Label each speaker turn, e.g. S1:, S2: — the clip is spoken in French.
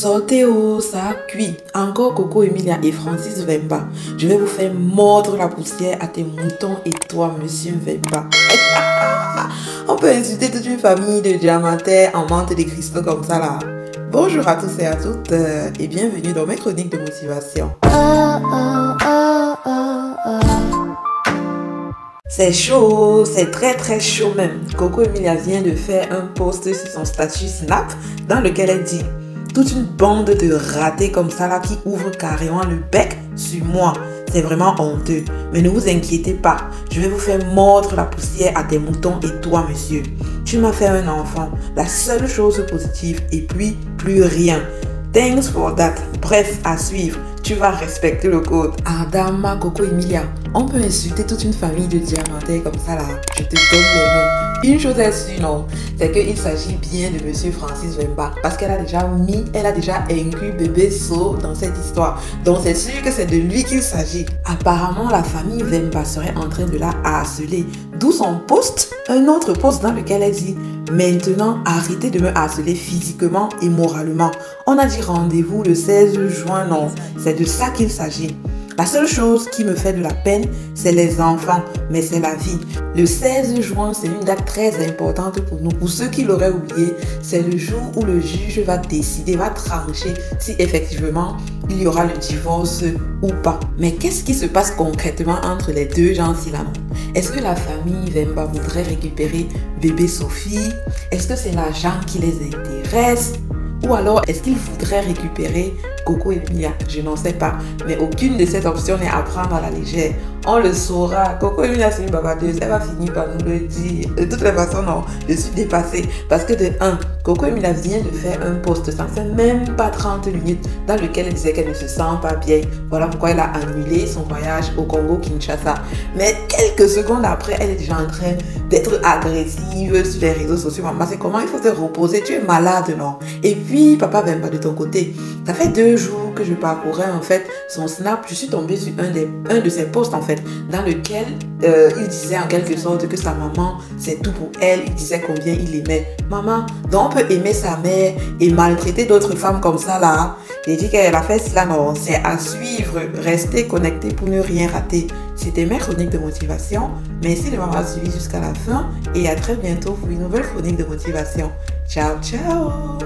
S1: Sortez oh, ça a cuit. Encore Coco Emilia et Francis Vemba. Je vais vous faire mordre la poussière à tes moutons et toi, monsieur Vemba. On peut insulter toute une famille de diamantaires en menthe de cristaux comme ça là. Bonjour à tous et à toutes et bienvenue dans mes chroniques de motivation. C'est chaud, c'est très chaud même. Coco Emilia vient de faire un post sur son statut Snap dans lequel elle dit: toute une bande de ratés comme ça là qui ouvrent carrément le bec sur moi. C'est vraiment honteux. Mais ne vous inquiétez pas, je vais vous faire mordre la poussière à tes moutons et toi, monsieur. Tu m'as fait un enfant, la seule chose positive, et puis plus rien. Thanks for that. Bref, à suivre. Tu vas respecter le code. Adama, Coco Emilia, on peut insulter toute une famille de diamantaires comme ça là. Je te donne les mains. Une chose est sûre, non, c'est qu'il s'agit bien de monsieur Francis Vemba parce qu'elle a déjà inclus bébé So dans cette histoire. Donc c'est sûr que c'est de lui qu'il s'agit. Apparemment, la famille Vemba serait en train de la harceler. D'où son post, un autre post dans lequel elle dit: maintenant, arrêtez de me harceler physiquement et moralement. On a dit rendez-vous le 16 juin, non, c'est de ça qu'il s'agit. La seule chose qui me fait de la peine, c'est les enfants, mais c'est la vie. Le 16 juin, c'est une date très importante pour nous. Pour ceux qui l'auraient oublié, c'est le jour où le juge va décider, va trancher si effectivement il y aura le divorce ou pas. Mais qu'est-ce qui se passe concrètement entre les deux gens-ci là? Est-ce que la famille Vemba voudrait récupérer bébé Sophie? Est-ce que c'est l'argent qui les intéresse? Ou alors, est-ce qu'ils voudraient récupérer Coco Emilia? Je n'en sais pas. Mais aucune de ces options n'est à prendre à la légère. On le saura. Coco Emilia, c'est une bavardeuse. Elle va finir par nous le dire. De toutes les façons, non. Je suis dépassée. Parce que de 1, Coco Emilia vient de faire un post, ça ne fait même pas 30 minutes, dans lequel elle disait qu'elle ne se sent pas bien. Voilà pourquoi elle a annulé son voyage au Congo-Kinshasa. Mais quelques secondes après, elle est déjà en train d'être agressive sur les réseaux sociaux. Maman, c'est comment il faut se reposer? Tu es malade, non? Et puis, papa Vemba, de ton côté, ça fait 2 jours que je parcourais en fait son Snap. Je suis tombée sur un de ses posts en fait, dans lequel il disait en quelque sorte que sa maman, c'est tout pour elle. Il disait combien il aimait maman. Donc, on peut aimer sa mère et maltraiter d'autres femmes comme ça là. J'ai dit qu'elle a fait cela, non, c'est à suivre. Restez connectés pour ne rien rater. C'était mes chroniques de motivation. Merci de m'avoir suivi jusqu'à la fin et à très bientôt pour une nouvelle chronique de motivation. Ciao, ciao.